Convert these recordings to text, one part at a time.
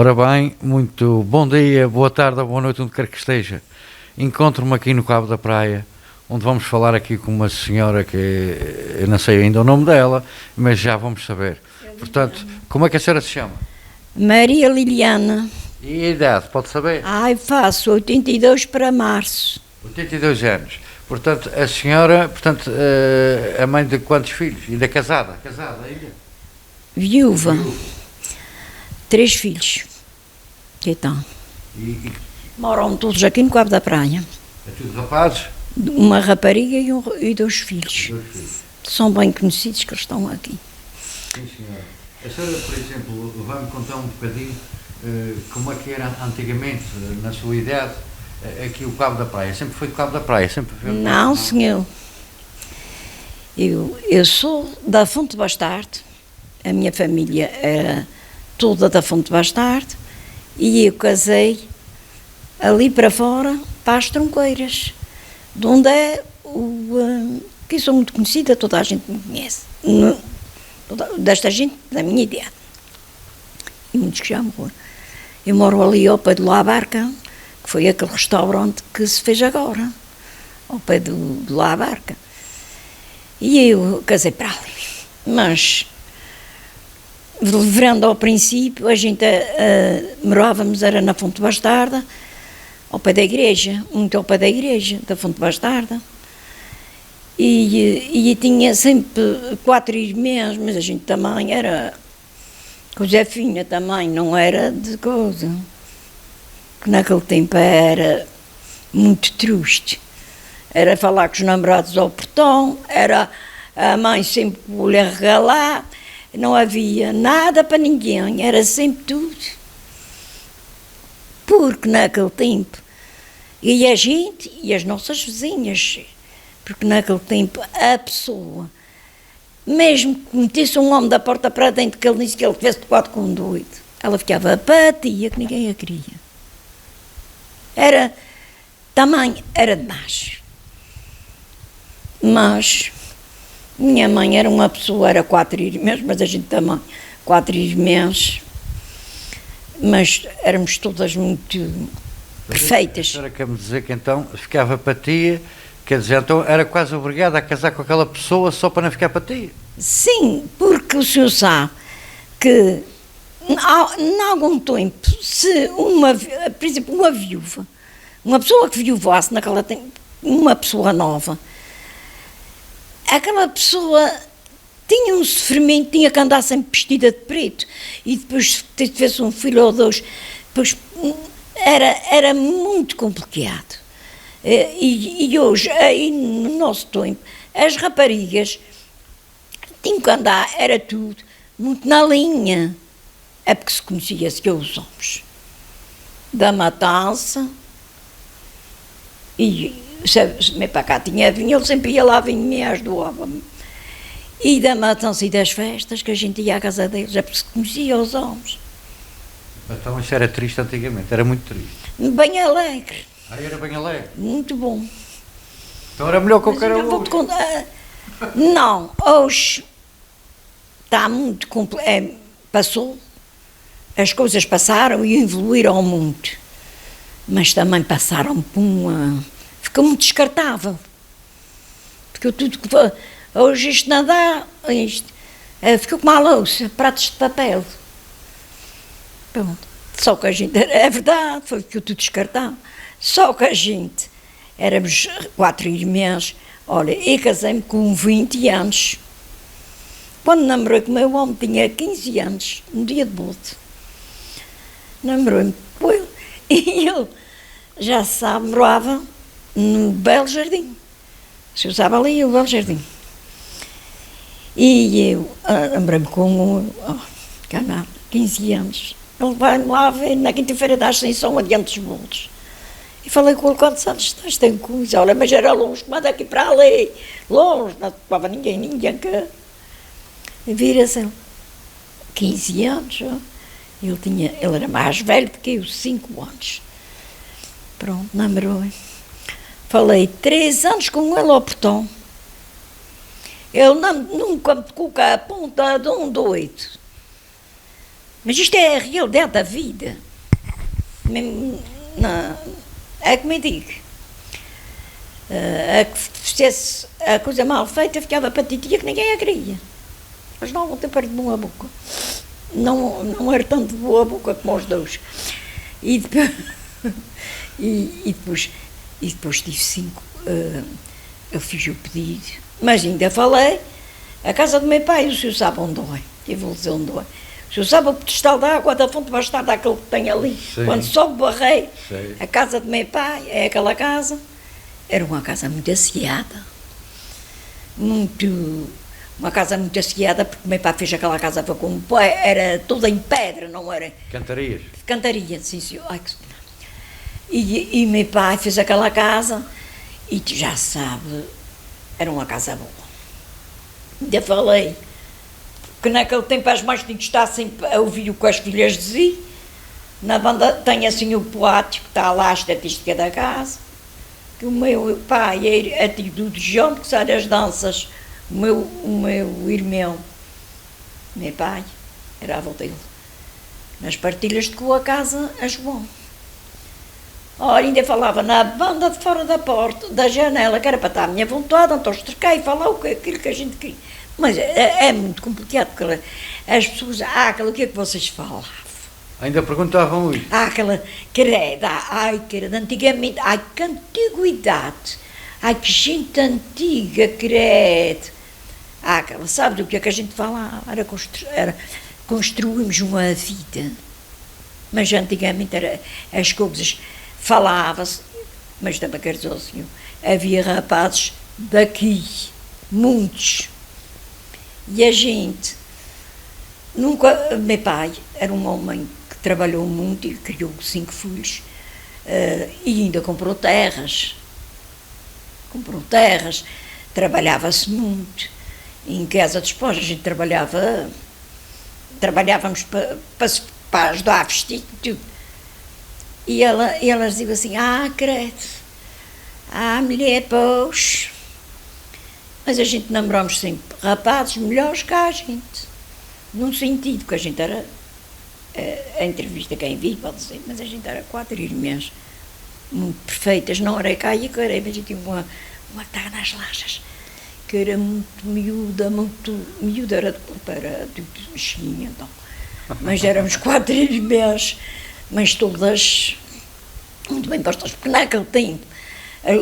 Ora bem, muito bom dia, boa tarde ou boa noite, onde quer que esteja. Encontro-me aqui no Cabo da Praia, onde vamos falar aqui com uma senhora que eu não sei ainda o nome dela, mas já vamos saber. Portanto, como é que a senhora se chama? Maria Liliana. E a idade, pode saber? Ai, faço 82 para março. 82 anos. Portanto, a senhora, é mãe de quantos filhos? Ainda é casada? Casada ainda? Viúva. 3 filhos. Que tal? E Moram todos aqui no Cabo da Praia. é tudo rapazes? Uma rapariga e 2 filhos. 2 filhos. São bem conhecidos que eles estão aqui. Sim, senhora. A senhora, por exemplo, vai-me contar um bocadinho como é que era antigamente, na sua idade, aqui o Cabo da Praia. Sempre foi o Cabo da Praia? Sempre foi Não, senhor. Eu sou da Fonte Bastardo. A minha família era toda da Fonte Bastardo. E eu casei ali para fora, para as Tronqueiras, de onde é que eu sou muito conhecida, toda a gente me conhece. Desta gente da minha idade. E muitos que já morreram. Eu moro ali ao pé do La Barca, que foi aquele restaurante que se fez agora, ao pé do La Barca. E eu casei para ali. Mas, reverendo ao princípio, a gente morávamos, era na Fonte Bastarda, ao pé da igreja, muito ao pé da igreja, da Fonte Bastarda. E tinha sempre 4 irmãs, mas a gente também era coisa fina também, não era de coisa. Que naquele tempo era muito triste. Era falar com os namorados ao portão, era a mãe sempre por lhe regalar, não havia nada para ninguém, era sempre tudo. Porque naquele tempo, e a gente e as nossas vizinhas, porque naquele tempo a pessoa, mesmo que metesse um homem da porta para dentro, que ele disse que ele tivesse tocado com um doido, ela ficava apatia, que ninguém a queria. Também era demais. Mas minha mãe era uma pessoa, era 4 irmãs, mas a gente também, 4 irmãs, mas éramos todas muito perfeitas. A senhora quer-me dizer que então ficava patia, quer dizer, então era quase obrigada a casar com aquela pessoa só para não ficar patia? Sim, porque o senhor sabe que em algum tempo, se por exemplo, uma viúva, uma pessoa que viuvasse naquela tempo, uma pessoa nova, aquela pessoa tinha um sofrimento, tinha que andar sempre vestida de preto, e depois se tivesse um filho ou 2, depois era muito complicado. E hoje, aí no nosso tempo, as raparigas tinham que andar, era tudo, muito na linha. É porque se conhecia-se que os homens da matança, e se me para cá tinha vinho, ele sempre ia lá vinho e as doava-me. E da matança e das festas, que a gente ia à casa deles, é porque se conhecia os homens. Então isso era triste antigamente, era muito triste. Bem alegre. Ah, era bem alegre? Muito bom. Então era melhor que o que era Mas eu hoje? vou-te contar. Não, hoje está muito passou, as coisas passaram e evoluíram muito, mas também passaram por ficou muito descartável, ficou tudo que hoje isto não dá, ficou como a louça, pratos de papel. Pronto. Só que a gente, é verdade, ficou tudo descartável, só que a gente, éramos 4 irmãs, olha, eu casei-me com 20 anos. Quando namorei com o meu homem, tinha 15 anos, no dia de boda. Namorei-me com ele, e ele, já se sabe, morava no Belo Jardim. Se usava ali o Belo Jardim. E eu namorei-me com 15 anos. Ele vai-me lá ver na quinta-feira da Ascensão, adiante dos bolos. E falei com ele, quantos anos estás? Tenho 15. Olha, mas era longe, mas daqui para ali, longe, não tocava ninguém que... Vira-se ele, 15 anos, ele era mais velho do que eu, 5 anos. Pronto, namorou. Falei 3 anos com ele ao portão. Ele nunca me tocou a ponta de um doido. Mas isto é a realidade da vida. Mesmo é como eu digo. A que fizesse a coisa mal feita ficava para titia que ninguém a queria. Mas não ter perto de boa boca. Não era tanto de boa boca como os dois. E depois, e depois tive 5. Eu fiz o pedido, mas ainda falei. A casa do meu pai, o senhor sabe onde é. Eu vou dizer onde é. O senhor sabe o pedestal da água da fonte bastarda, aquele que tem ali. Sim. Quando sobe o barreiro, Sim. a casa do meu pai é aquela casa. Era uma casa muito asseada. Uma casa muito asseada, porque o meu pai fez aquela casa, foi como era toda em pedra, não era? Cantarias? Cantaria, sim, senhor. Ai, e meu pai fez aquela casa, e tu já sabe, era uma casa boa. Ainda falei que naquele tempo as mães tinham que estar sempre a ouvir o que as filhas diziam. Na banda tem assim o pátio, que está lá a estatística da casa, que o meu pai é tipo de João, que sai das danças. O meu irmão, meu pai, era avô dele, nas partilhas de com a casa a João. Ora, ainda falava na banda de fora da porta, da janela, que era para estar à minha vontade, então esterquei e falar aquilo que a gente queria. Mas é muito complicado, porque as pessoas, aquilo que é que vocês falavam? Ainda perguntavam isso? Aquela credo, antigamente, que antiguidade, que gente antiga, credo. Sabe do que é que a gente falava? Era construímos uma vida. Mas antigamente as coisas falava-se, mas também quero dizer ao senhor, havia rapazes daqui, muitos. E a gente, nunca, meu pai era um homem que trabalhou muito e criou 5 filhos, e ainda comprou terras, trabalhava-se muito. Em casa de esposa a gente trabalhávamos para ajudar a vestir tudo. E elas diziam assim, credo, mulher, pois. Mas a gente namoramos sempre rapazes melhores que a gente. Num sentido que a gente era, a entrevista quem vi pode dizer, mas a gente era 4 irmãs muito perfeitas, não era cá e mas a gente tinha uma que estava nas lajas, que era muito miúda, era de mexinha, então. Mas éramos 4 irmãs, mas todas muito bem postas, porque naquele tempo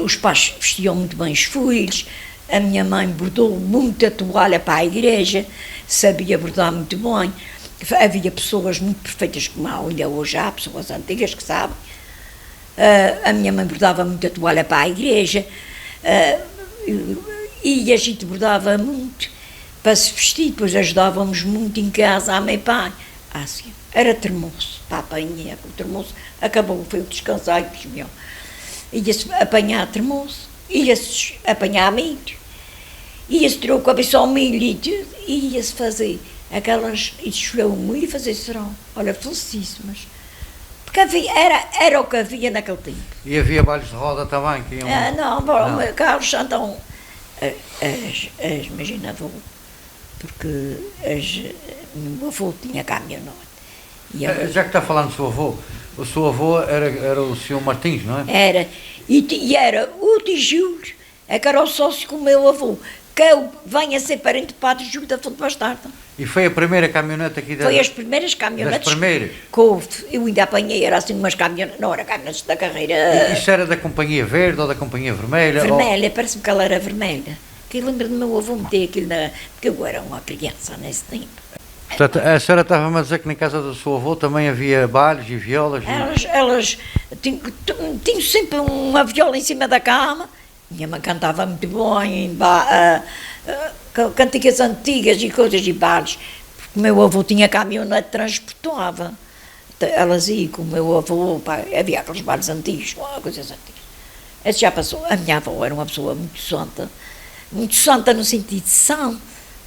os pais vestiam muito bem os filhos, a minha mãe bordou muita toalha para a igreja, sabia bordar muito bem, havia pessoas muito perfeitas como ainda hoje há, pessoas antigas que sabem, a minha mãe bordava muita toalha para a igreja, e a gente bordava muito para se vestir, depois ajudávamos muito em casa a meu pai. Assim, era termoço, para apanhar, o termoço acabou, foi o descansar e desviou. Ia-se apanhar termoço, ia-se apanhar milho, ia-se tirar o cabeça ao milho e tudo, e ia-se fazer aquelas, e desfolhar o milho e fazer serão. Olha, felicíssimas. Porque era o que havia naquele tempo. E havia bailes de roda também? Que iam... Não, Carlos, então, imagina, avô, porque meu avô tinha caminhonete. Já que está falando do seu avô, o seu avô era o senhor Martins, não é? Era, e era o de Júlio, que era o sócio com o meu avô, que eu venho a ser parente de Padre Júlio da Fonte Bastarda. E foi a primeira caminhonete aqui da... Foi as primeiras caminhonetes. Das primeiras? Que houve. Eu ainda apanhei, era assim umas caminhonetes, não era caminhonetes da carreira. Isso era da Companhia Verde ou da Companhia Vermelha? Vermelha, parece-me que ela era vermelha. Que eu lembro do meu avô meter aquilo na... Porque eu era uma criança nesse tempo. Portanto, a senhora estava-me a dizer que na casa do seu avô também havia bailes e violas? Elas tinham sempre uma viola em cima da cama. Minha mãe cantava muito bem, cantigas antigas e coisas de bailes. Porque o meu avô tinha caminhonete, transportava. Elas iam com o meu avô, havia aqueles bailes antigos, coisas antigas. Esse já passou. A minha avó era uma pessoa muito santa no sentido de sã,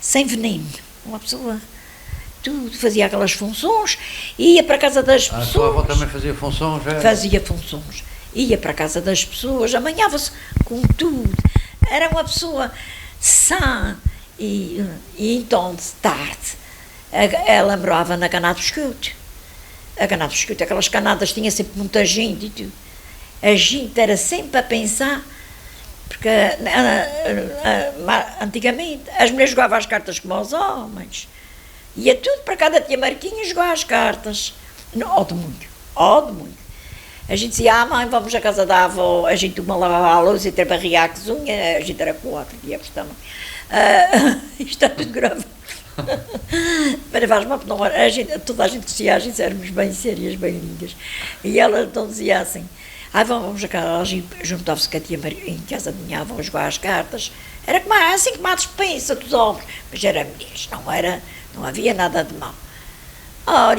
sem veneno. Uma pessoa... Tudo, fazia aquelas funções, ia para a casa das pessoas. A sua avó também fazia funções? Fazia funções. Ia para a casa das pessoas, amanhava-se com tudo. Era uma pessoa sã. E então, de tarde, Ela morava na Cana do Escudo. A Cana do Escudo, aquelas canadas tinha sempre muita gente e tudo. A gente era sempre a pensar, porque antigamente as mulheres jogavam as cartas como os homens. Ia tudo para cada tia Marquinha jogar as cartas. Ó de muito, ó de muito. A gente dizia, mãe, vamos à casa da avó, a gente uma lavava a louça e barria a cozinha, a gente era quatro, íamos também. Isto está tudo grave. Mas faz mal, não, toda a gente dizia, a gente éramos bem sérias, bem lindas. E ela então dizia assim, vamos a casa, ela juntava-se com a tia Maria, em casa da minha avó, jogar as cartas. Era como assim como a dispensa dos homens, mas era mulheres, não havia nada de mal.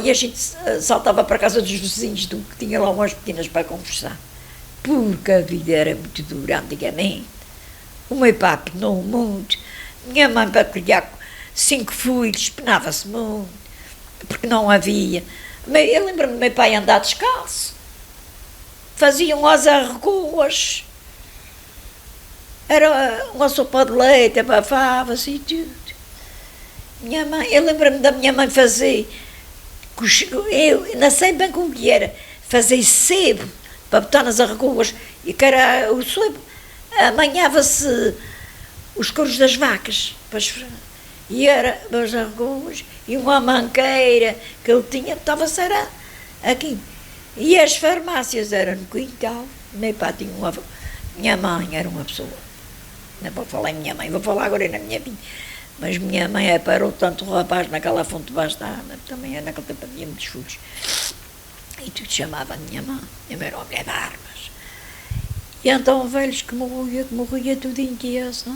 E a gente saltava para a casa dos vizinhos, que tinha lá umas pequenas para conversar. Porque a vida era muito dura antigamente. O meu pai penou muito, minha mãe para criar 5 filhos, penava-se muito, porque não havia. Eu lembro-me do meu pai andar descalço. Faziam as argoas. Era uma sopa de leite, abafava-se e tudo. Minha mãe, eu lembro-me da minha mãe fazer, eu não sei bem como que era, fazer sebo para botar nas argoas, e que era o sebo, amanhava-se os couros das vacas, e era as argoas, e uma manqueira que ele tinha, estava-se aqui. E as farmácias eram no quintal, meu pai tinha minha mãe era uma pessoa, não vou falar em minha mãe, vou falar agora na minha vida. Mas minha mãe parou tanto o rapaz naquela fonte debaixo da água, também era naquele tempo havia muitos filhos. E tudo chamava a minha mãe era uma mulher de armas. E então velhos que morria tudo em casa.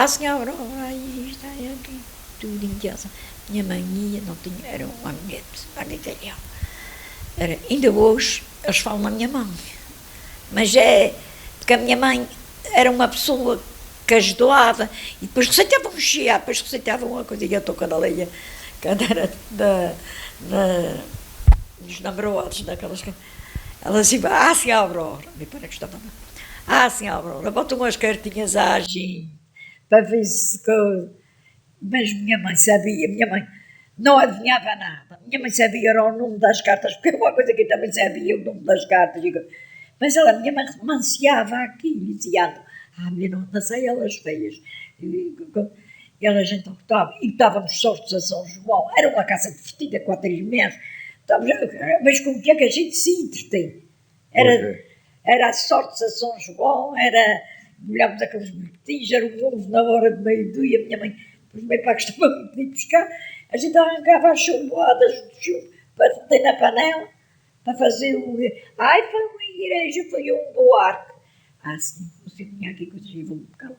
Senhora, aí está aqui, tudo em casa. Minha mãe ia, não tinha, era uma mulher de italiano. Ainda hoje eles falam na minha mãe. Mas porque a minha mãe era uma pessoa que ajudava, e depois receitavam um chia, depois receitavam uma coisinha, estou quando ela ia, quando era dos namorados, daquelas que ela dizia, senhora Aurora, me parece que estava, senhora Aurora, botam umas cartinhas à gente, para ver se, mas minha mãe sabia, minha mãe não adivinhava nada, minha mãe sabia era o nome das cartas, porque é uma coisa que eu também sabia, o nome das cartas, mas minha mãe romanceava aquilo, e dizia, não sei, elas feias. E elas então estávamos sortes a São João, era uma casa divertida com 3 meses, mas com o que é que a gente se entretém? Era sortes a São João, molhávamos aqueles boletins, era um ovo na hora de meio-dia, minha mãe, depois meu pai gostava muito de ir buscar, a gente arrancava as chumboadas do chumbo para meter na panela, para fazer foi uma igreja, foi um boarque. Sim, você tinha aqui coisas e vou-me calar.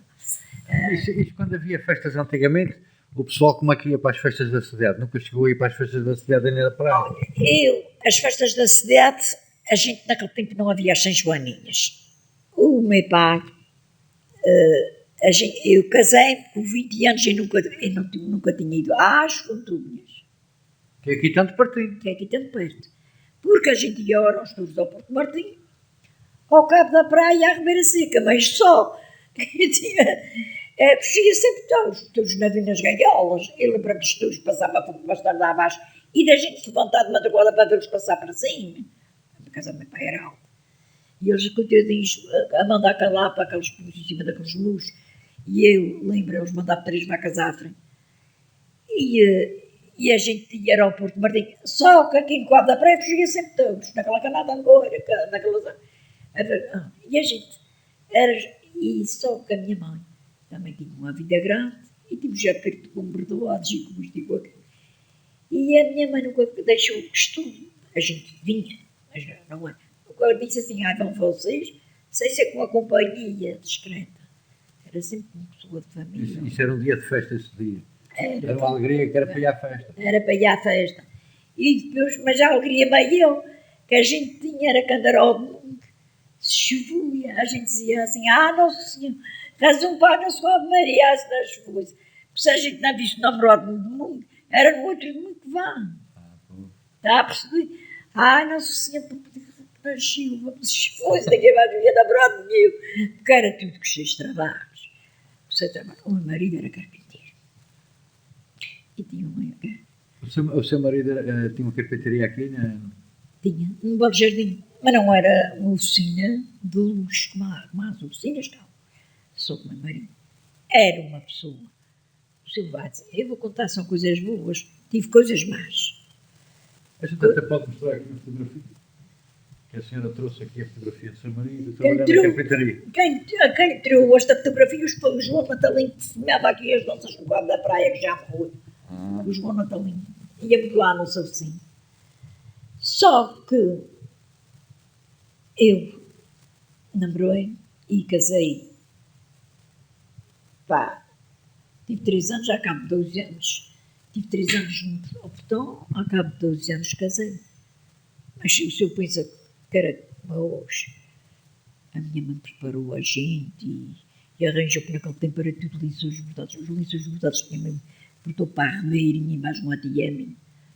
Isso quando havia festas antigamente, o pessoal como é que ia para as festas da cidade? Nunca chegou a ir para as festas da cidade nem da praia? As festas da cidade, a gente naquele tempo não havia as São Joaninhas. O meu pai, eu casei com 20 anos e nunca tinha ido às Fontunhas. Que é aqui tanto pertinho. Porque a gente ia aos tours ao Porto Martim, ao cabo da praia, à Ribeira Seca, mas só. Fugia sempre todos nas gaiolas. Eu lembro-me dos todos, passava por bastante lá abaixo, e da gente levantar de madrugada para ver-los passar para cima. A casa do meu pai era alta. E eles, coitadinhos, a mandar calar para aqueles pulos em cima daqueles muros. E eu lembro, eles mandavam 3 vacas à frente. E a gente ia ao Porto Martim, só que aqui em Cabo da Praia fugia sempre todos, naquela canada Angora, naquelas. E a gente e só que a minha mãe também tinha uma vida grande e tínhamos já perto com bordoados e como digo aqui. E a minha mãe nunca deixou o costume, a gente vinha, mas não é. Nunca disse assim, vão vocês, sem ser com a companhia discreta. Era sempre uma pessoa de família. Isso era um dia de festa esse dia. Era uma alegria que era para ir à festa. Era para ir à festa. E depois, mas a alegria meio que a gente tinha era candarol de mundo. Se chovia, a gente dizia assim, Nosso Senhor, faz um pai na sua Ave Maria, se não chovesse. Porque se a gente não visse namorado do mundo, era no outro mundo que vá. Está a perceber? Nosso Senhor, para poder na chuva, se fosse daqui a mais havia namorado meu, porque era tudo que cheio de trabalhos. O meu marido era carpinteiro. E tinha uma... O seu marido tinha uma carpintaria aqui, né? Tinha um belo jardim, mas não era uma oficina de luxo, como as oficinas cá. Sou como a Maria. Era uma pessoa. O senhor vai dizer, eu vou contar só coisas boas, tive coisas más. A gente até pode mostrar aqui uma fotografia. Que a senhora trouxe aqui a fotografia do seu marido, trabalhando na carpintaria. Quem tirou esta fotografia foi o João Natalino, que fumava aqui as nossas no cabo da praia, que já morreu. O João Natalino. Ia-me lá no seu oficina. Só que eu namorei e casei. Pá, tive 3 anos, já cabo de 12 anos. Tive 3 anos no Portão, ao cabo de 12 anos casei. Mas se o senhor pensa que era como hoje, a minha mãe preparou a gente e arranjou por naquele tempo era tudo lençóis bordados. Os lençóis bordados que a minha mãe portou para a Remeirinha e mais um tia minha.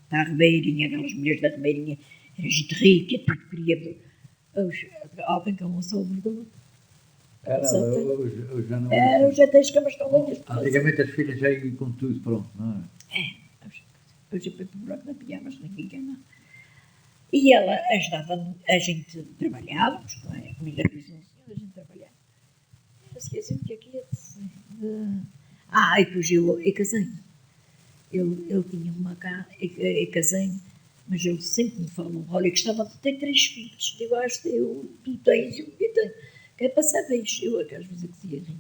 Para a Remeirinha, aquelas mulheres da Remeirinha, era gente rica, tudo queria. Alguém que almoçou o bordou. Hoje já não. Eu já tenho as camas tão lindas. Antigamente as filhas já iam com tudo pronto, não é? Hoje eu fui para o buraco da pijamas, ninguém quer nada. E ela ajudava, a gente trabalhávamos, não é? A comida disse, a gente trabalhava. Eu esqueci o que é que ia dizer. E depois eu casei. Ele tinha uma casa, eu casei, mas ele sempre me falou, olha, gostava de ter 3 filhos. Digo, tu tens, eu tenho. Que é para saber, eu às vezes eu dizia rir.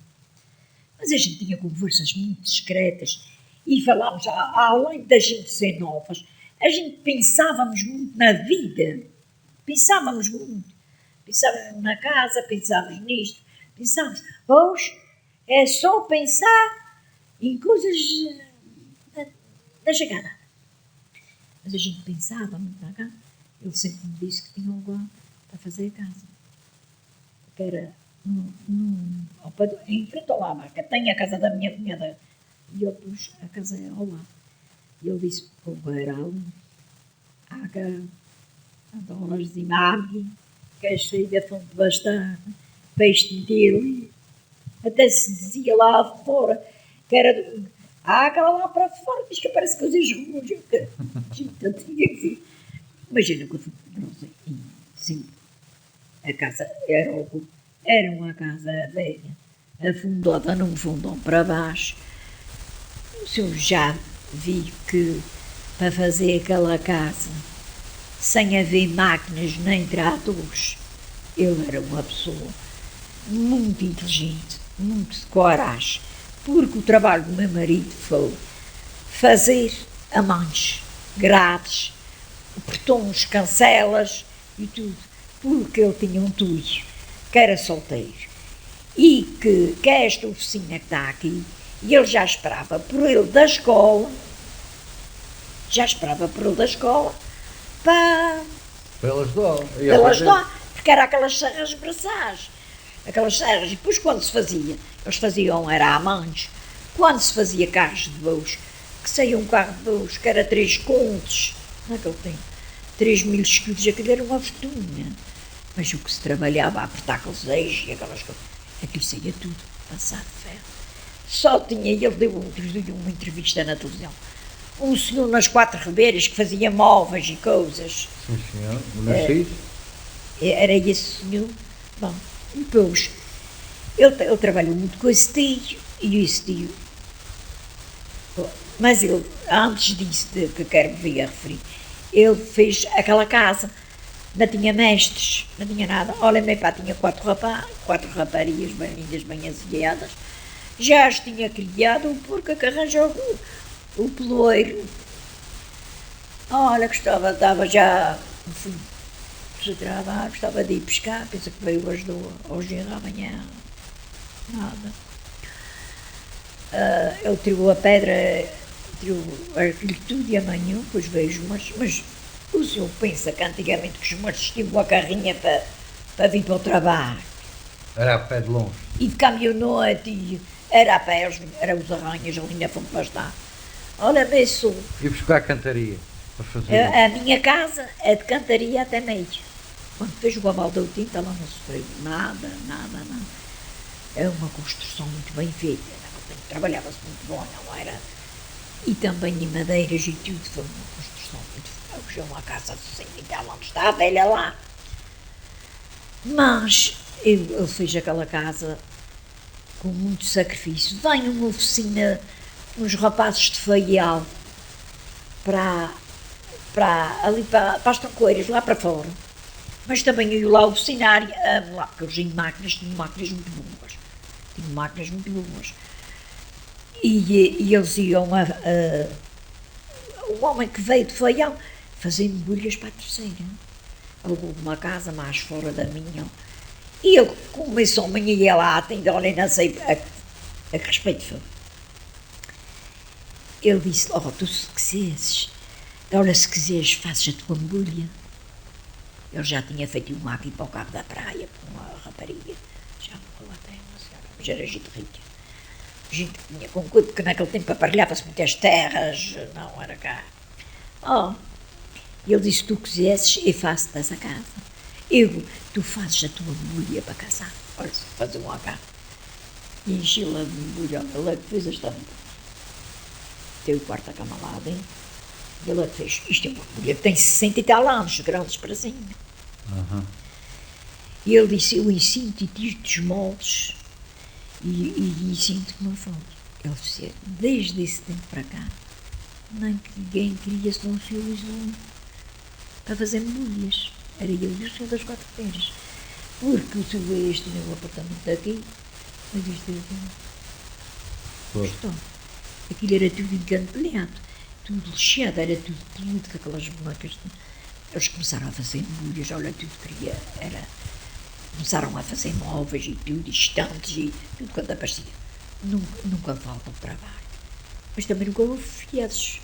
Mas a gente tinha conversas muito discretas e falávamos, além da gente ser novas, a gente pensávamos muito na vida. Pensávamos muito. Pensávamos na casa, pensávamos nisto. Pensávamos, hoje é só pensar em coisas da chegada. Mas a gente pensava muito na casa. Ele sempre me disse que tinha um lugar para fazer a casa. Que era em frente ao lado, que tem a casa da minha cunhada. E eu pus a casa ao lado. E ele disse, o verão, água, dólares e magui, que é cheio de fundo bastante, peixe dele, até se dizia lá fora, que era a água lá para fora, diz que parece coisas ruins, eu tinha que dizer. Imagina que eu fui poderosa e sempre a casa era uma casa velha, afundada num fundão para baixo. O senhor já vi que para fazer aquela casa, sem haver máquinas nem tratores, ele era uma pessoa muito inteligente, muito de coragem, porque o trabalho do meu marido foi fazer amantes, grades, portões, cancelas e tudo, porque ele tinha um tio que era solteiro e que esta oficina que está aqui, e ele já esperava por ele da escola, para Pelas ajudar, porque era aquelas serras braçais, e depois quando se fazia, eles faziam, era amantes, quando se fazia carros de bois, que saía um carro de bois, que era 3 contos, naquele tempo, 3.000 escudos, aquilo era uma fortuna, mas o que se trabalhava a apertar aqueles eixos e aquelas coisas, aquilo saía tudo, passado de ferro. Só tinha, ele deu uma entrevista na televisão, um senhor nas 4 Ribeiras que fazia móveis e coisas. Sim, senhor. O Narciso? Era esse senhor. Bom, depois, ele trabalhou muito com esse tio, e esse tio. Mas ele, antes disso, que eu quero vir a referir, ele fez aquela casa, não tinha mestres, não tinha nada. Olha, meu pai tinha 4 raparigas bem lindas, bem azelhadas, já as tinha criado o porco que arranjou o peloeiro. Olha, estava já, enfim, se trabalhar, gostava de ir pescar, pensa que veio hoje e amanhã, nada. Ele tirou a pedra, tirou aquilo tudo e amanhã, depois vejo, mas o senhor pensa que antigamente que os moços tinham uma carrinha para vir para o trabalho. Era a pé de longe. E de caminhonete, era a pé, era os arranhas ali na fonte pastar. Olha, vê só. E buscar a cantaria para fazer. A minha casa é de cantaria até meio. Quando fez o Amal da Tinta, ela não sofreu nada. É uma construção muito bem feita. Trabalhava-se muito bom, não era e também em madeiras e tudo, foi uma construção muito feia, uma casa de 100 e tal anos, está a velha lá. Mas ele fez aquela casa com muito sacrifício. Vem uma oficina, uns rapazes de Faial, ali para as Tancoeiras, lá para fora. Mas também eu lá oficinar, lá, porque eles tinham máquinas muito boas. Tinham máquinas muito boas. E eles iam o homem que veio de Faial fazer mobílias para a terceira. Alugou uma casa mais fora da minha. E eu, como esse homem ia lá, ainda olha, não sei a que respeito foi. Ele disse, tu se quiseres, olha, se quiseres, fazes a tua mobília. Ele já tinha feito uma aqui para o Cabo da Praia, para uma rapariga. Já morreu até uma senhora, mas era gente rica. Gente que tinha com cuidado, porque naquele tempo aparelhava-se muitas terras, não era cá. Ele disse, se tu quisesses, eu faço-te essa casa. Tu fazes a tua mobília para casar. Olha, fazer uma cá. E enchi-la de mobília, ele é que fez esta vida. Tem o quarto da cama lá dentro. Ele é que fez. Isto é uma mobília que tem 60 e tal anos, grandes para cima. Uhum. E ele disse, eu ensino-te e tiro-te os moldes e ensino-te como eu falo. Ele disse, desde esse tempo para cá, ninguém queria senão o seu Isolão para fazer mobílias. Era eu e o senhor das 4 pedras. Porque o seu ex tinha um apartamento aqui, mas isto era tudo. Aquilo era tudo encantelhado, tudo lixado, era tudo polido com aquelas bonecas. Eles começaram a fazer mobílias, olha, tudo queria, começaram a fazer móveis e tudo, estantes e tudo quanto aparecia. Nunca falta o trabalho. Mas também nunca houve fiados.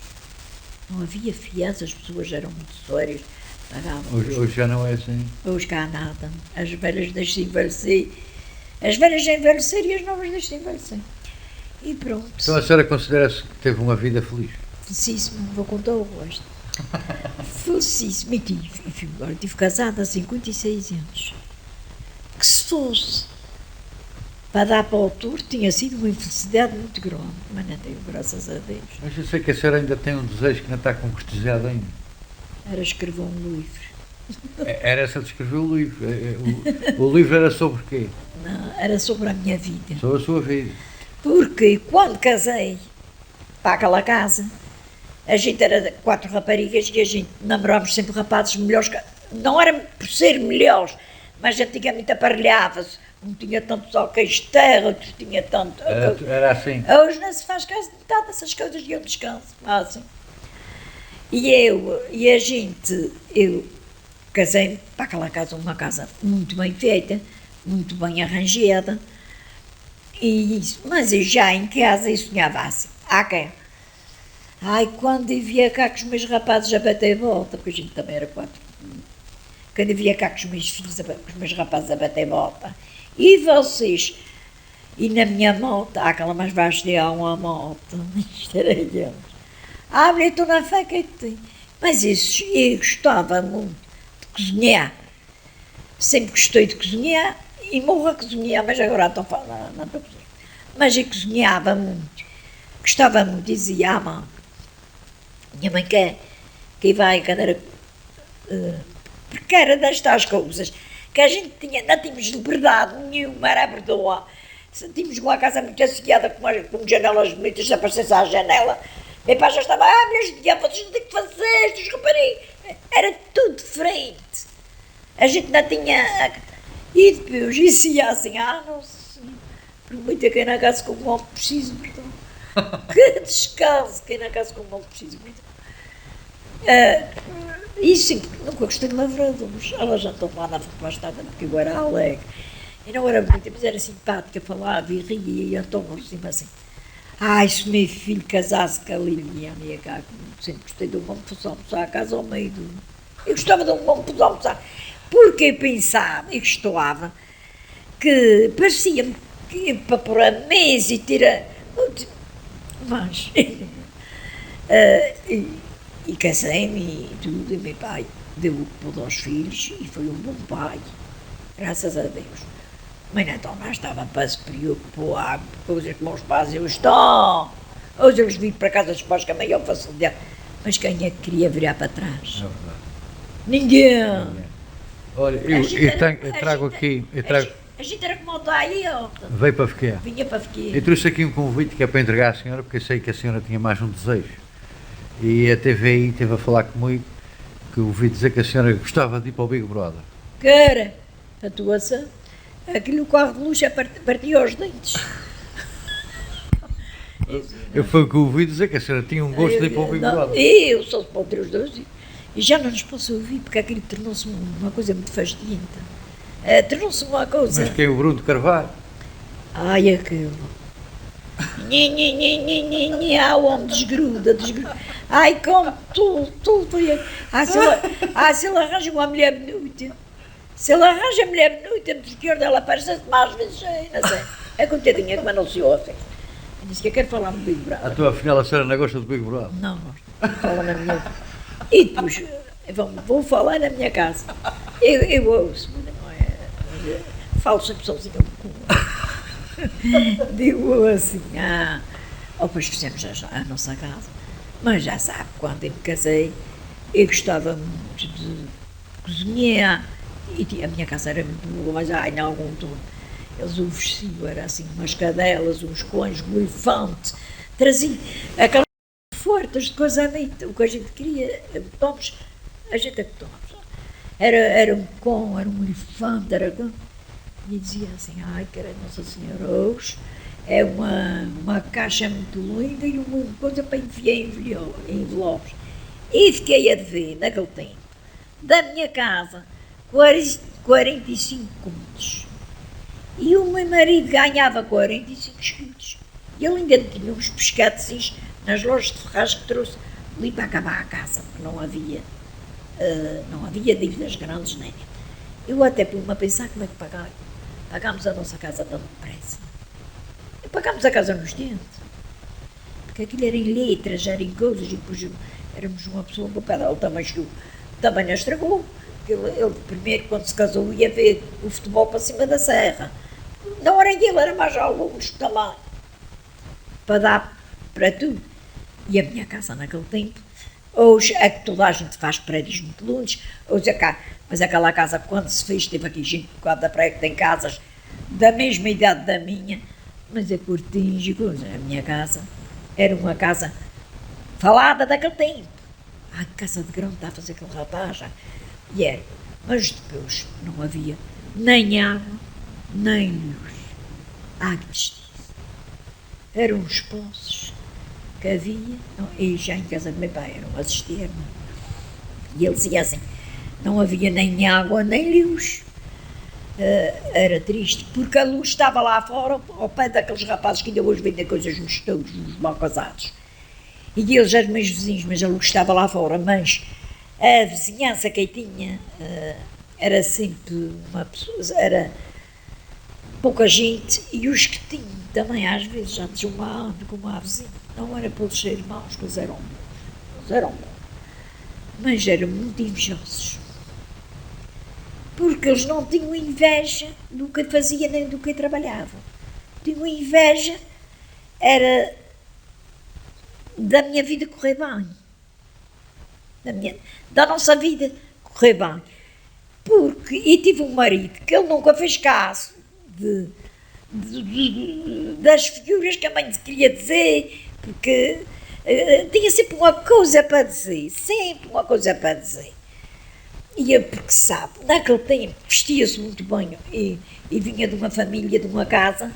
Não havia fiados, as pessoas eram muito sérias. Hoje já não é assim. Hoje cá há nada. As velhas deixam envelhecer. As velhas envelhecer e as novas deixam envelhecer. E pronto. Então a senhora considera-se que teve uma vida feliz? Felicíssimo, vou contar o rosto. Felicíssimo. E agora estive casada há 56 anos. Que se fosse para dar para o autor, tinha sido uma infelicidade muito grande. Mas não tenho, graças a Deus. Mas eu sei que a senhora ainda tem um desejo que não está concretizado ainda. Era escrever um livro. Era essa de escrever o livro. O livro era sobre quê? Não, era sobre a minha vida. Sobre a sua vida. Porque quando casei para aquela casa, a gente era 4 raparigas e a gente namorámos sempre rapazes melhores. Não era por ser melhores, mas antigamente aparelhava-se. Um tinha tanto só queijo de terra, outro tinha tanto. Era assim. Hoje não se faz caso de metade dessas coisas e eu descanso. Assim. Eu casei para aquela casa, uma casa muito bem feita, muito bem arranjada, mas eu já em casa eu sonhava assim, quando eu via cá com os meus rapazes a bater volta, porque a gente também era 4, quando eu via cá com os meus filhos, com os meus rapazes a bater volta, e vocês, e na minha moto, aquela mais baixa há uma moto, isto era eu. Eu estou na fé que tem. Mas isso, eu gostava muito de cozinhar. Sempre gostei de cozinhar e morro a cozinhar, mas agora estou falando, não estou a cozinhar. Mas eu cozinhava muito. Gostava muito, dizia, minha mãe que vai, que era porque era destas coisas, que a gente não tínhamos liberdade nenhuma, era verdade. Tínhamos uma casa muito associada com janelas bonitas, se aparecesse à janela. Meu pai já estava, minhas diabos, vocês não têm que fazer, estes raparigas. Era tudo diferente. A gente não tinha. E depois dizia assim, não sei, prometo quem na casa com o mal preciso, perdão. Que descanso, quem na casa com o mal preciso, perdão. Isso, nunca gostei de lavradores. Elas já estão lá na afastada, porque eu era alegre. E não era bonita, mas era simpática, falava e ria, e então nós assim. Se meu filho casasse com a Liliana e a Caco, sempre gostei de um bom fosse almoçar a casa ao meio do... Eu gostava de um bom fosse almoçar, porque eu pensava e gostava que parecia-me que para pôr a mesa e tirar... Mas... e casei-me e tudo, e meu pai deu o que pôde aos filhos e foi um bom pai, graças a Deus. Mas então não estava para se preocupar com coisas como os pais eu estou. Hoje eles vêm para casa dos pais com a maior facilidade. Mas quem é que queria virar para trás? É verdade. Ninguém. Olha, eu trago aqui, A gente era como está aí, ó. veio para ficar. Vinha para Eu ficar. trouxe aqui um convite que é para entregar à senhora, porque eu sei que a senhora tinha mais um desejo. E a TVI esteve a falar comigo, que eu ouvi dizer que a senhora gostava de ir para o Big Brother. Cara, atuação. Aquilo corre de luxo partia aos dentes. Eu foi o que eu ouvi dizer, que a senhora tinha um gosto de ir para o Big Brother. Eu sou para os dois. E já não nos posso ouvir, porque aquilo tornou-se uma coisa muito fastidienta. Tornou-se uma coisa. Mas quem é o Bruno de Carvalho? Ai, aquilo. O homem desgruda. Ai, como tu. Se ele arranja uma mulher bonita. Se ele arranja uma mulher bonita, porque dela parece mais vezes, não sei. É contadinha que me anunciou a festa. Disse que eu quero falar no Big Brother. A tua afinal a senhora não gosta do Big Brother? Não gosto. Fala na minha. E depois, vou falar na minha casa. Eu ouço, não é? Falo sempre sozinho. Digo assim, depois fizemos a nossa casa. Mas já sabe, quando eu me casei, eu gostava muito de cozinhar. E a minha casa era muito boa, mas em algum tempo eles ofereciam, era assim, umas cadelas, uns cões, um elefante, traziam aquelas fortes de casamento, o que a gente queria, a gente é que tomamos. Era um cão, era um elefante, e dizia assim, que era Nossa Senhora hoje, é uma caixa muito linda e uma coisa para enfiar em envelopes. E fiquei a dever, naquele tempo, da minha casa, 45 contos. E o meu marido ganhava 45 escudos. E ele ainda tinha uns pescados nas lojas de ferraz que trouxe ali para acabar a casa, porque não havia dívidas grandes, nem. Eu até pus-me a pensar como é que pagámos a nossa casa tão depressa. E pagámos a casa nos dentes. Porque aquilo era em letras, era em coisas, e depois éramos uma pessoa com o pé dela também não estragou. Ele primeiro, quando se casou, ia ver o futebol para cima da serra. Na hora em que ele era mais alguns também, para dar para tudo. E a minha casa naquele tempo, hoje é que toda a gente faz prédios muito longe, hoje é cá, mas aquela casa, quando se fez, teve aqui gente por causa da praia que tem casas da mesma idade da minha, mas é curtinho e coisa. A minha casa era uma casa falada daquele tempo. A casa de grão está a fazer aquele rapaz já. E era, mas depois não havia nem água, nem luz. Que tristeza. Eram os poços que havia, e já em casa do meu pai eram as cisternas. E ele dizia assim, não havia nem água, nem luz. Era triste, porque a luz estava lá fora, ao pé daqueles rapazes que ainda hoje vendem coisas nos touros, nos mal casados. E eles eram meus vizinhos, mas a luz estava lá fora, mas a vizinhança que eu tinha era sempre uma pessoa, era pouca gente, e os que tinham também às vezes já desumavam como a vizinha. Não era pelos serem maus, que eles eram bons, mas eram muito invejosos, porque eles não tinham inveja do que fazia nem do que trabalhava. Tinham inveja, era da minha vida correr bem. Da nossa vida correr bem. Porque eu tive um marido que ele nunca fez caso das figuras que a mãe queria dizer, porque tinha sempre uma coisa para dizer, E eu, porque sabe, naquele tempo vestia-se muito bem e vinha de uma família, de uma casa,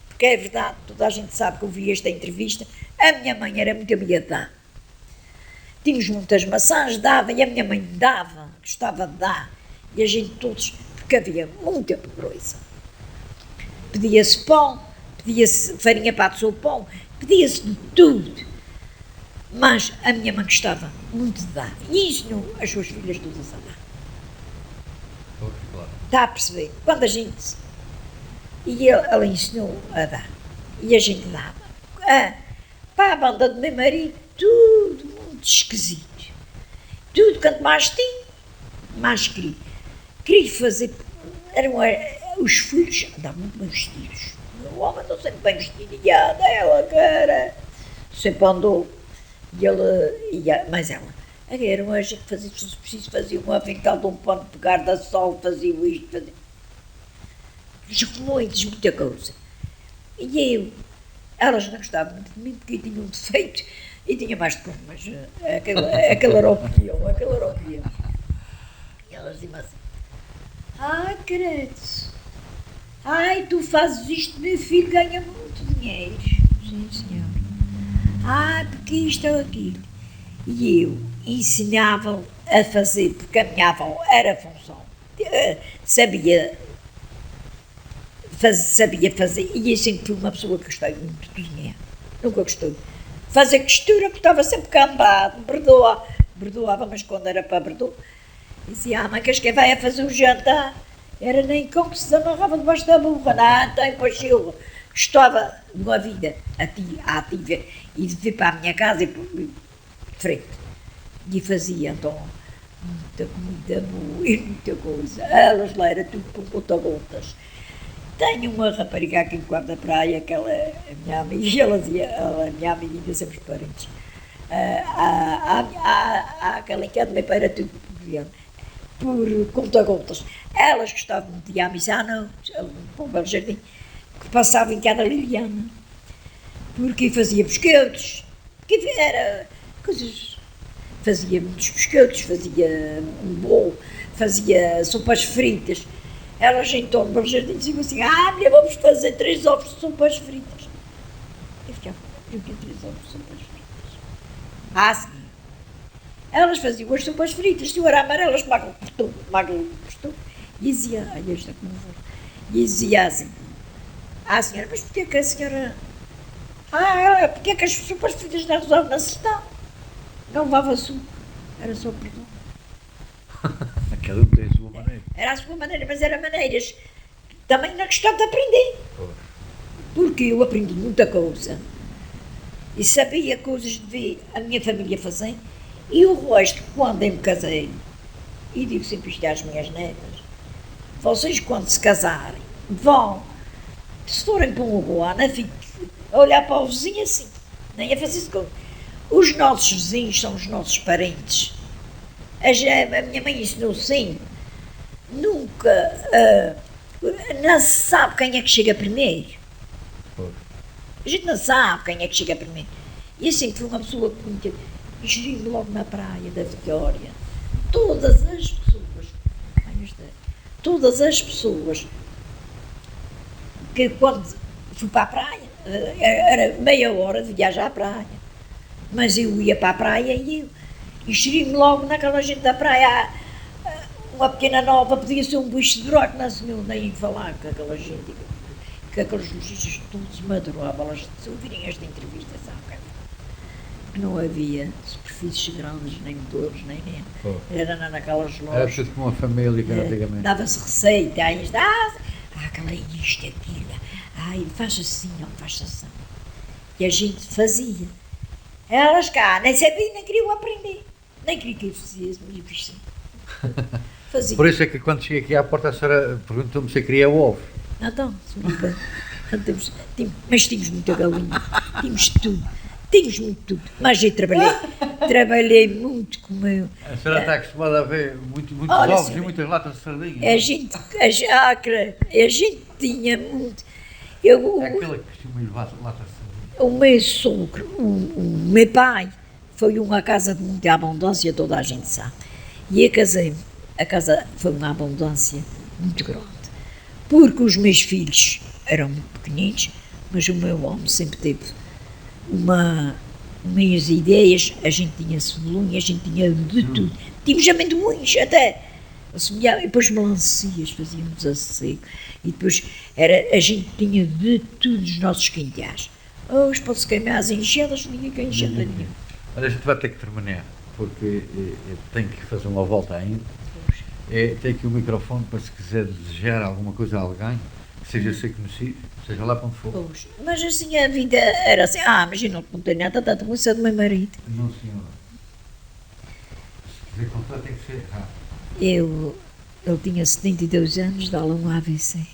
porque é verdade, toda a gente sabe que eu vi esta entrevista, a minha mãe era muito amiga de dar. Tínhamos muitas maçãs, dava, e a minha mãe dava, gostava de dar, e a gente todos, porque havia muita pobreza. Pedia-se pão, pedia-se farinha para o pão, pedia-se de tudo. Mas a minha mãe gostava muito de dar, e ensinou as suas filhas todas a dar. Está a perceber? Quando a gente... E ela ensinou a dar, e a gente dava. Para a banda do meu marido, tudo muito esquisito. Tudo, quanto mais tinha, mais queria. Queria fazer... Os filhos andavam muito bem vestidos. O homem não sempre bem vestido, e a dela, cara, sempre andou. E ele, mas ela, era uma gente que fazia tudo preciso, fazia um avental de um pano, pegar da sol, fazia isto, fazia. Muitos, muita coisa. E eu, elas não gostavam muito de mim porque eu tinha um defeito e tinha mais de como, mas aquele era o peão. E elas diziam assim, ai, credo, ai, tu fazes isto, meu filho ganha muito dinheiro. Sim, senhor. Ai, porque isto ou aquilo. E eu ensinava a fazer, porque a minha avó era função, sabia fazer, e eu sempre fui uma pessoa que gostei muito de cozinhar, nunca gostei. Fazer costura, porque estava sempre cambado, berdoava, mas quando era para berdoar, dizia, mãe, que vai a fazer o jantar, era nem com que se amarrava debaixo da burra, não, tem pachilra. Gostava de uma vida ativa e de vir para a minha casa e de frente. E fazia, então, muita comida boa e muita coisa. Elas lá era tudo por conta-gotas. Tenho uma rapariga aqui no quarto da praia, que ela é a minha amiga, e ela dizia, a minha amiga, ainda sempre parentes. Aquela que é de meu pai era tudo por conta-gotas. Elas gostavam de ir à missa à noite, para o Belo Jardim, que passava em cada Liliana, porque fazia biscoitos, que era coisas, fazia muitos biscoitos, fazia um bolo, fazia sopas fritas. Elas então no Belo Jardim diziam assim, mulher, vamos fazer 3 ovos de sopas fritas. Eu ficava, eu quero 3 ovos de sopas fritas. Sim. Elas faziam as sopas fritas, se eu era amarelas, magro cortou, e dizia, esta como vou, e dizia assim, senhora, mas porquê que a senhora... porquê que as sopas fritas não resolvem na sertão? Não levava açúcar, era só perdão. Cada um tem a sua maneira. Era a sua maneira, mas eram maneiras também não gostava de aprender. Porque eu aprendi muita coisa e sabia coisas de ver a minha família fazer, e o resto, quando eu me casei, e digo sempre isto às minhas netas, vocês quando se casarem, vão, se forem para um lugar, não fiquem a olhar para o vizinho assim, nem a fazer isso com. Os nossos vizinhos são os nossos parentes. A minha mãe ensinou sempre, nunca, não se sabe quem é que chega primeiro. A gente não sabe quem é que chega primeiro. E assim, foi uma pessoa que me estive logo na praia da Vitória. Todas as pessoas que quando fui para a praia, era meia hora de viajar à praia, mas eu ia para a praia e inseri-me logo naquela gente da praia. Uma pequena nova podia ser um bicho de broco, não se nem falar com aquela gente, que aqueles lojistas todos me adoravam, elas se ouvirem esta entrevista, sabe? Que não havia superfícies grandes, nem motores, nem era naquelas lojas. Era tudo como uma família que antigamente. Dava-se receita, aquela isto, aquilo, faz assim, não faz assim. E a gente fazia. Elas cá, nem sabiam, nem queriam aprender. Nem queriam que eu fizesse, mas eu fiz sempre. Fazia. Por isso é que quando cheguei aqui à porta a senhora perguntou-me se eu queria ovo. Então, mas tínhamos muita galinha, tínhamos muito tudo. Mas eu trabalhei muito como eu. A senhora está acostumada a ver muitos ovos e muitas latas de sardinha. A gente tinha muito. É aquela que costuma ir latas de sardinha. O meu sogro, o meu pai, foi uma casa de muita abundância, toda a gente sabe. E eu casei-me. A casa foi uma abundância muito grande. Porque os meus filhos eram muito pequeninos, mas o meu homem sempre teve umas ideias, a gente tinha cebolinha, a gente tinha de tudo. Tínhamos amendoins até. E depois melancias, fazíamos a seco. E depois a gente tinha de tudo nos nossos quintais. Hoje pode-se queimar as enxadas, ninguém quer enxada nenhuma. Olha, a gente vai ter que terminar, porque eu tenho que fazer uma volta ainda. Tem aqui o microfone para se quiser desejar alguma coisa a alguém, que seja ser conhecido, seja lá para onde for. Pois, mas assim a vida era assim, mas eu não contei nada, tanto com isso do meu marido. Não, senhora. Se quiser contar, tem que ser rápido. Ele tinha 72 anos, dá-lhe um AVC.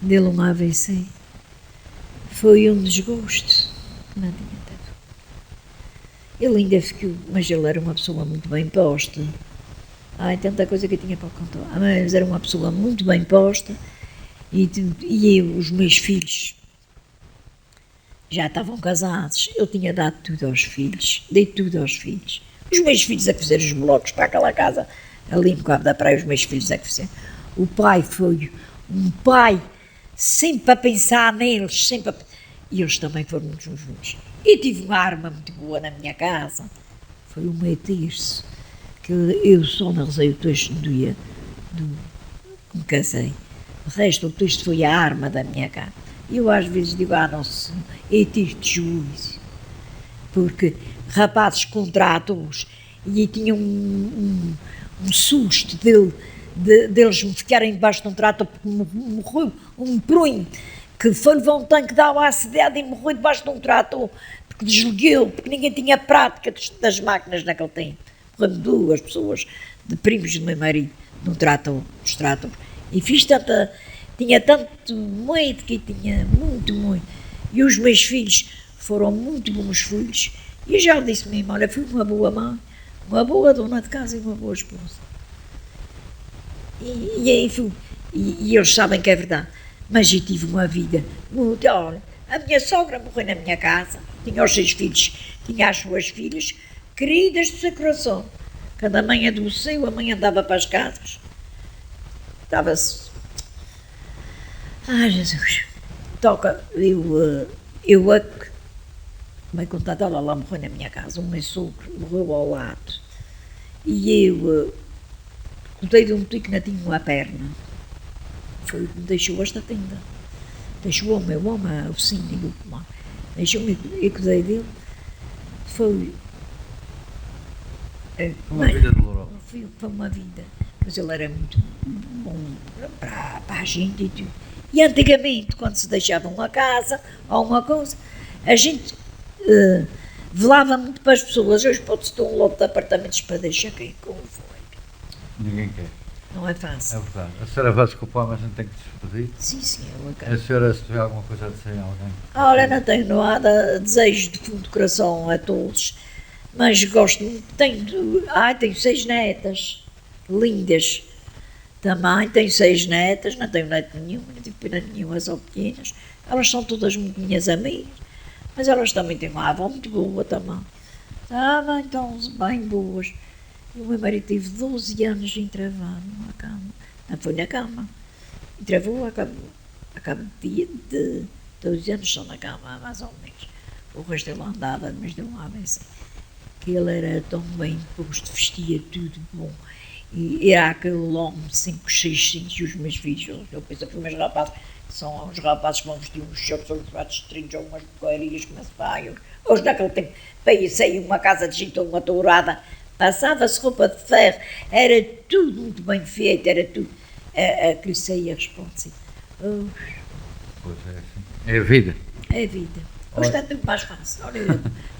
Deu-lhe um AVC. Foi um desgosto. Não tinha tempo. Ele ainda ficou, mas ele era uma pessoa muito bem posta. Ai, tanta coisa que eu tinha para contar. Mas era uma pessoa muito bem posta e eu, os meus filhos, já estavam casados. Eu tinha dado tudo aos filhos, dei tudo aos filhos. Os meus filhos a fazer os blocos para aquela casa ali no Cabo da Praia, os meus filhos a fazer. O pai foi um pai sempre a pensar neles, sempre a... E eles também foram muito juntos. E tive uma arma muito boa na minha casa, foi o meu terço, que eu só não usei o texto do dia que me casei. O resto, o texto foi a arma da minha casa. E eu às vezes digo, não sei, eu tive de juízo, porque rapazes contratam-os e tinham um susto deles me ficarem debaixo de um trator porque morreu um prunho que foi levar um tanque de água à cidade e morreu debaixo de um trator porque desligueu, porque ninguém tinha prática das máquinas naquele tempo. Morreram 2 pessoas, de primos do meu marido, num trator, dos tratores. E fiz tinha tanto medo que tinha muito. E os meus filhos foram muito bons filhos. E já disse mesmo, olha, fui uma boa mãe, uma boa dona de casa e uma boa esposa. E aí fui. E eles sabem que é verdade. Mas eu tive uma vida muito. Olha, a minha sogra morreu na minha casa, tinha os 6 filhos, tinha as suas filhas, queridas do seu coração. Cada mãe adoeceu, a mãe andava para as casas. Estava-se. Ai, Jesus. Toca, bem contado, ela lá morreu na minha casa, o meu sogro morreu ao lado. E eu cuidei de um tio que não tinha uma perna. Foi o que me deixou esta tenda. Deixou o meu homem, o síndico, deixou-me, eu cuidei dele. Foi Uma vida dolorosa. Foi uma vida. Mas ele era muito bom para a gente e tudo. E antigamente, quando se deixava uma casa ou uma coisa, a gente velava muito para as pessoas. Hoje pode-se ter um lote de apartamentos para deixar quem como foi. Ninguém quer. Não é fácil. É verdade. A senhora vai desculpar, mas não tem que despedir. Sim, senhor. A senhora, se tiver alguma coisa a dizer a alguém. Olha, não tenho nada, desejo de fundo de coração a todos, mas gosto muito. Tenho 6 netas, lindas. Também tenho 6 netas, não tenho neto nenhum, não tive pena nenhuma, são pequenas. Elas são todas muito minhas amigas, mas elas também têm uma avó muito boa também. Também estão bem boas. E o meu marido teve 12 anos entravado na cama. Não foi na cama. Entravou, acabou de 12 anos só na cama, mais ou menos. O resto ele andava, mas deu um AVC. Que ele era tão bem posto, vestia tudo bom. E era aquele homem 5, 6 cintos, e os meus filhos, eu penso que os meus rapazes, são os rapazes que vão vestir uns shorts ou uns pratos trinhos ou umas boqueirinhas, como se vai. Hoje, naquele tempo, para sair uma casa de gente ou uma tourada, passava-se roupa de ferro, era tudo muito bem feito, era tudo. A que saía responde-se. Pois é assim. É a vida. É a vida. Hoje está tudo mais fácil.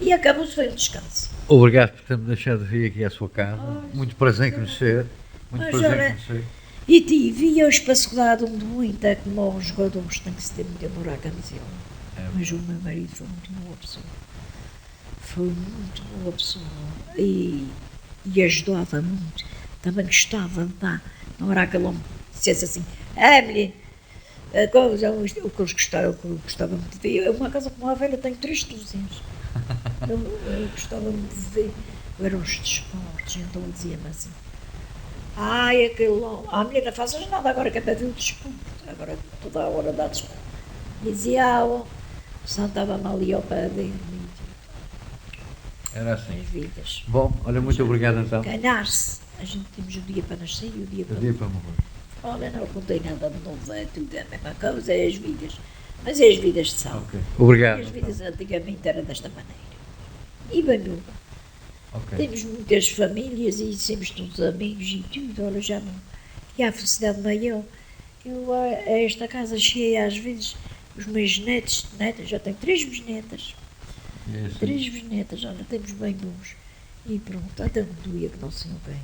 E acabou-se, foi um descanso. Obrigado por ter-me deixado vir aqui à sua casa. Muito prazer em conhecer. Muito prazer em conhecer. E tive hoje para a segurança onde muito é como os jogadores têm que se ter muito amor à camisola. Mas o meu marido foi muito boa pessoa. Foi muito boa pessoa. E ajudava muito. Também gostava de dar. Não era aquele homem que dissesse assim, mulher, a coisa, o que eles gostavam, eu gostava muito de ver. Uma casa como a velha, tenho 3 televisões. Eu gostava muito de ver. Eram os desportos, então ele dizia-me assim, aquele homem, mulher, não fazes nada agora que é para ver o desporto. Agora toda a hora dá desporto. E dizia, o santo estava-me ali ao pé dele. Era assim. As vidas. Bom, olha, muito obrigado então. Ganhar-se. A gente temos o dia para nascer e o dia para morrer. Olha, não contei nada de novo, é tudo a mesma coisa, é as vidas. Mas é as vidas de sal. Okay. Obrigado. E as vidas antigamente eram desta maneira. E bem, temos muitas famílias e somos todos amigos e tudo, olha, já não. E há felicidade maior. Eu a esta casa cheia às vezes, os meus netos, já tenho 3 bisnetas. 3 bisnetas, olha, temos bem bons. E pronto, até um dia que não se bem.